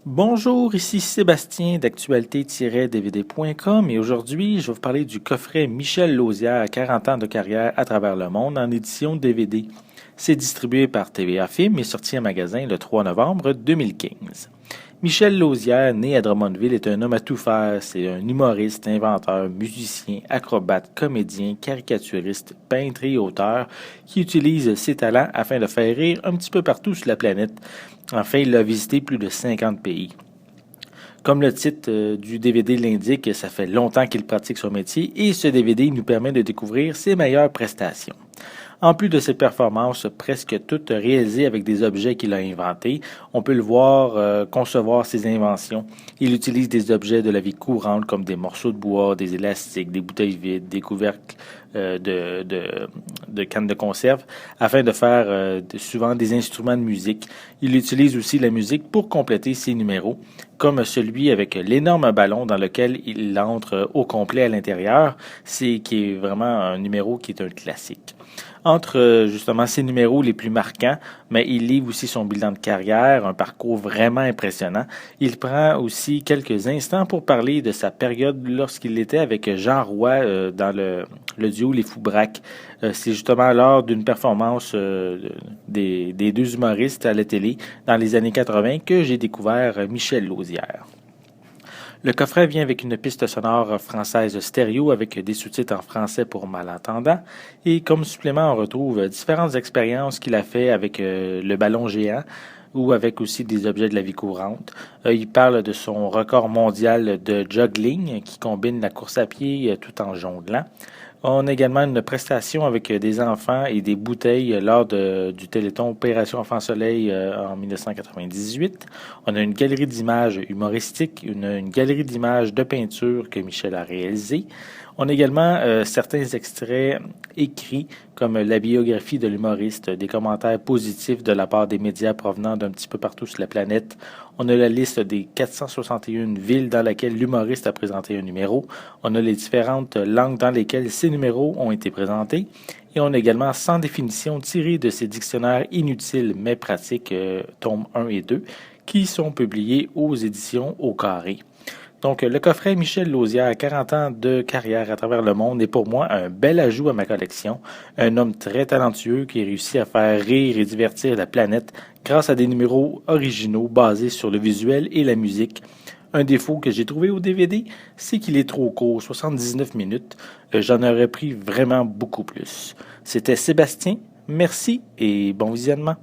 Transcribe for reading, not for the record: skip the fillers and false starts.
Bonjour, ici Sébastien d'actualité-dvd.com et aujourd'hui, je vais vous parler du coffret Michel Lausière, 40 ans de carrière à travers le monde en édition DVD. C'est distribué par TVA Film et sorti en magasin le 3 novembre 2015. Michel Lausière, né à Drummondville, est un homme à tout faire. C'est un humoriste, inventeur, musicien, acrobate, comédien, caricaturiste, peintre et auteur qui utilise ses talents afin de faire rire un petit peu partout sur la planète. Enfin, il a visité plus de 50 pays. Comme le titre du DVD l'indique, ça fait longtemps qu'il pratique son métier et ce DVD nous permet de découvrir ses meilleures prestations. En plus de ses performances presque toutes réalisées avec des objets qu'il a inventés, on peut le voir concevoir ses inventions. Il utilise des objets de la vie courante comme des morceaux de bois, des élastiques, des bouteilles vides, des couvercles de cannes de conserve afin de faire souvent des instruments de musique. Il utilise aussi la musique pour compléter ses numéros, comme celui avec l'énorme ballon dans lequel il entre au complet à l'intérieur, qui est vraiment un numéro qui est un classique. Entre justement ses numéros les plus marquants, mais il livre aussi son bilan de carrière, un parcours vraiment impressionnant. Il prend aussi quelques instants pour parler de sa période lorsqu'il était avec Jean Roy dans le duo Les Foubraques. C'est justement lors d'une performance des deux humoristes à la télé dans les années 80 que j'ai découvert Michel Lausière. Le coffret vient avec une piste sonore française stéréo avec des sous-titres en français pour malentendants. Et comme supplément, on retrouve différentes expériences qu'il a fait avec le ballon géant ou avec aussi des objets de la vie courante. Il parle de son record mondial de juggling qui combine la course à pied tout en jonglant. On a également une prestation avec des enfants et des bouteilles lors du Téléthon Opération Enfant Soleil en 1998. On a une galerie d'images humoristiques, une galerie d'images de peinture que Michel a réalisée. On a également certains extraits écrits comme la biographie de l'humoriste, des commentaires positifs de la part des médias provenant d'un petit peu partout sur la planète. On a la liste des 461 villes dans lesquelles l'humoriste a présenté un numéro. On a les différentes langues dans lesquelles ces numéros ont été présentés. Et on a également 100 définitions tirées de ces dictionnaires inutiles mais pratiques, tomes 1 et 2, qui sont publiés aux éditions Au Carré. Donc, le coffret Michel Lausière, 40 ans de carrière à travers le monde, est pour moi un bel ajout à ma collection. Un homme très talentueux qui réussit à faire rire et divertir la planète grâce à des numéros originaux basés sur le visuel et la musique. Un défaut que j'ai trouvé au DVD, c'est qu'il est trop court, 79 minutes. J'en aurais pris vraiment beaucoup plus. C'était Sébastien, merci et bon visionnement.